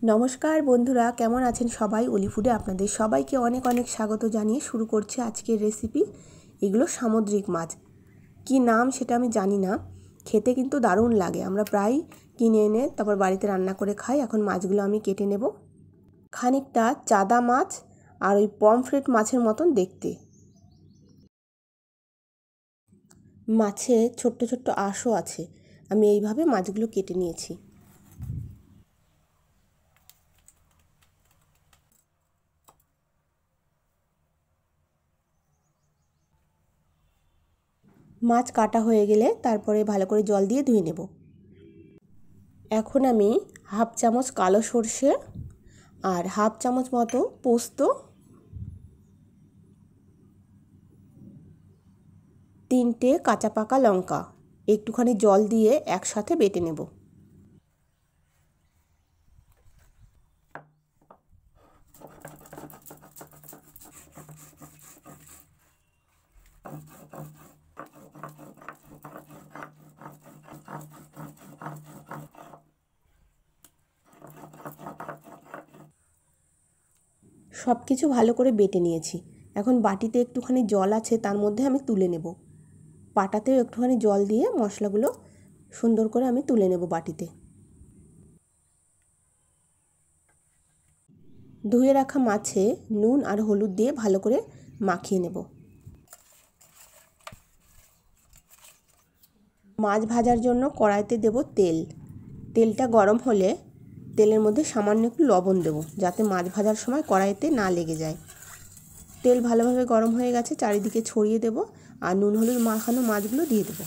নমস্কার বন্ধুরা, কেমন আছেন সবাই? অলিফুডে আপনাদের সবাইকে অনেক অনেক স্বাগত জানিয়ে শুরু করছি আজকের রেসিপি। এগুলো সামুদ্রিক মাছ, কি নাম সেটা আমি জানি না, খেতে কিন্তু দারুণ লাগে। আমরা প্রায় কিনে এনে তারপর বাড়িতে রান্না করে খাই। এখন মাছগুলো আমি কেটে নেব। খানিকটা চাদা মাছ আর ওই পমফ্রেট মাছের মতন দেখতে। মাছে ছোট্ট ছোট্ট আঁশও আছে। আমি এইভাবে মাছগুলো কেটে নিয়েছি। মাছ কাটা হয়ে গেলে তারপরে ভালো করে জল দিয়ে ধুয়ে নেব। এখন আমি হাফ চামচ কালো সর্ষে আর হাফ চামচ মতো পোস্ত, 3টে কাঁচা পাকা লঙ্কা একটুখানি জল দিয়ে একসাথে বেটে নেব। সব কিছু ভালো করে বেটে নিয়েছি। এখন বাটিতে একটুখানি জল আছে, তার মধ্যে আমি তুলে নেব। পাটাতেও একটুখানি জল দিয়ে মশলাগুলো সুন্দর করে আমি তুলে নেব বাটিতে। ধুয়ে রাখা মাছে নুন আর হলুদ দিয়ে ভালো করে মাখিয়ে নেব। মাছ ভাজার জন্য কড়াইতে দেব তেল। তেলটা গরম হলে তেলের মধ্যে সামান্য একটু লবণ দেব, যাতে মাছ ভাজার সময় কড়াইতে না লেগে যায়। তেল ভালোভাবে গরম হয়ে গেছে, চারিদিকে ছড়িয়ে দেব আর নুন হলুদ মাখানো মাছগুলো দিয়ে দেব।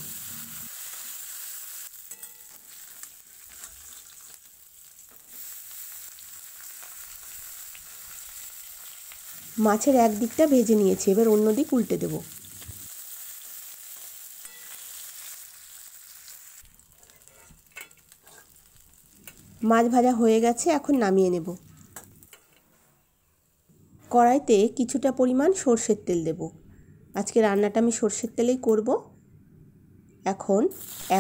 মাছের এক দিকটা ভেজে নিয়েছি, এবার অন্য দিক উল্টে দেব। মাছ ভাজা হয়ে গেছে, এখন নামিয়ে নেব। কড়াইতে কিছুটা পরিমাণ সর্ষের তেল দেব। আজকে রান্নাটা আমি সর্ষের তেলেই করব। এখন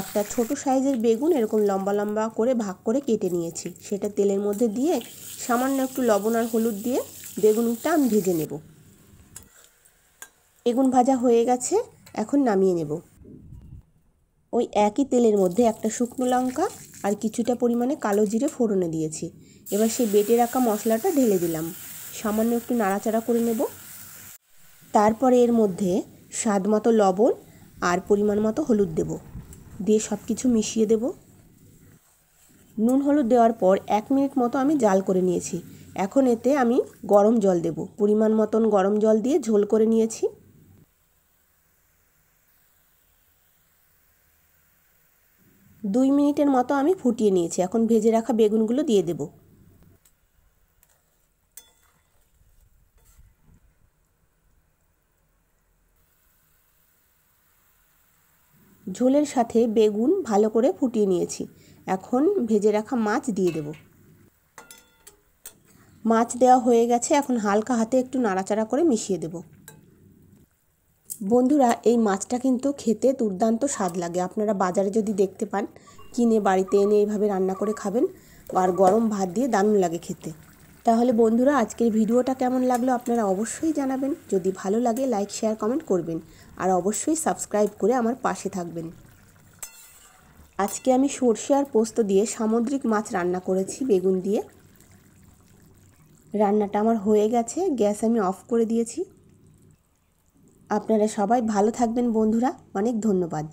একটা ছোট সাইজের বেগুন এরকম লম্বা লম্বা করে ভাগ করে কেটে নিয়েছি, সেটা তেলের মধ্যে দিয়ে সামান্য একটু লবণ আর হলুদ দিয়ে বেগুনটা আমি ভেজে নেব। বেগুন ভাজা হয়ে গেছে, এখন নামিয়ে নেব। ওই একই তেলের মধ্যে একটা শুকনো লঙ্কা আর কিছুটা পরিমাণে কালো জিরে ফোড়নে দিয়েছি। এবার সেই বেটে রাখা মশলাটা ঢেলে দিলাম, সামান্য একটু নাড়াচাড়া করে নেব। তারপরে এর মধ্যে স্বাদ মতো লবণ আর পরিমাণ মতো হলুদ দেব, দিয়ে সব কিছু মিশিয়ে দেব। নুন হলুদ দেওয়ার পর 1 মিনিট মতো আমি জাল করে নিয়েছি। এখন এতে আমি গরম জল দেব, পরিমাণ মতন গরম জল দিয়ে ঝোল করে নিয়েছি। 2 মিনিটের মতো আমি ফুটিয়ে নিয়েছি। এখন ভেজে রাখা বেগুনগুলো দিয়ে দেব। ঝোলের সাথে বেগুন ভালো করে ফুটিয়ে নিয়েছি। এখন ভেজে রাখা মাছ দিয়ে দেব। মাছ দেওয়া হয়ে গেছে, এখন হালকা হাতে একটু নাড়াচাড়া করে মিশিয়ে দেব। বন্ধুরা, এই মাছটা কিন্তু খেতে দুর্দান্ত স্বাদ লাগে। আপনারা বাজারে যদি দেখতে পান, কিনে বাড়িতে এনে এইভাবে রান্না করে খাবেন, আর গরম ভাত দিয়ে দারুণ লাগে খেতে। তাহলে বন্ধুরা, আজকের ভিডিওটা কেমন লাগলো আপনারা অবশ্যই জানাবেন। যদি ভালো লাগে লাইক শেয়ার কমেন্ট করবেন, আর অবশ্যই সাবস্ক্রাইব করে আমার পাশে থাকবেন। আজকে আমি সর্ষে আর পোস্ত দিয়ে সামুদ্রিক মাছ রান্না করেছি বেগুন দিয়ে। রান্নাটা আমার হয়ে গেছে, গ্যাস আমি অফ করে দিয়েছি। আপনারা সবাই ভালো থাকবেন বন্ধুরা, অনেক ধন্যবাদ।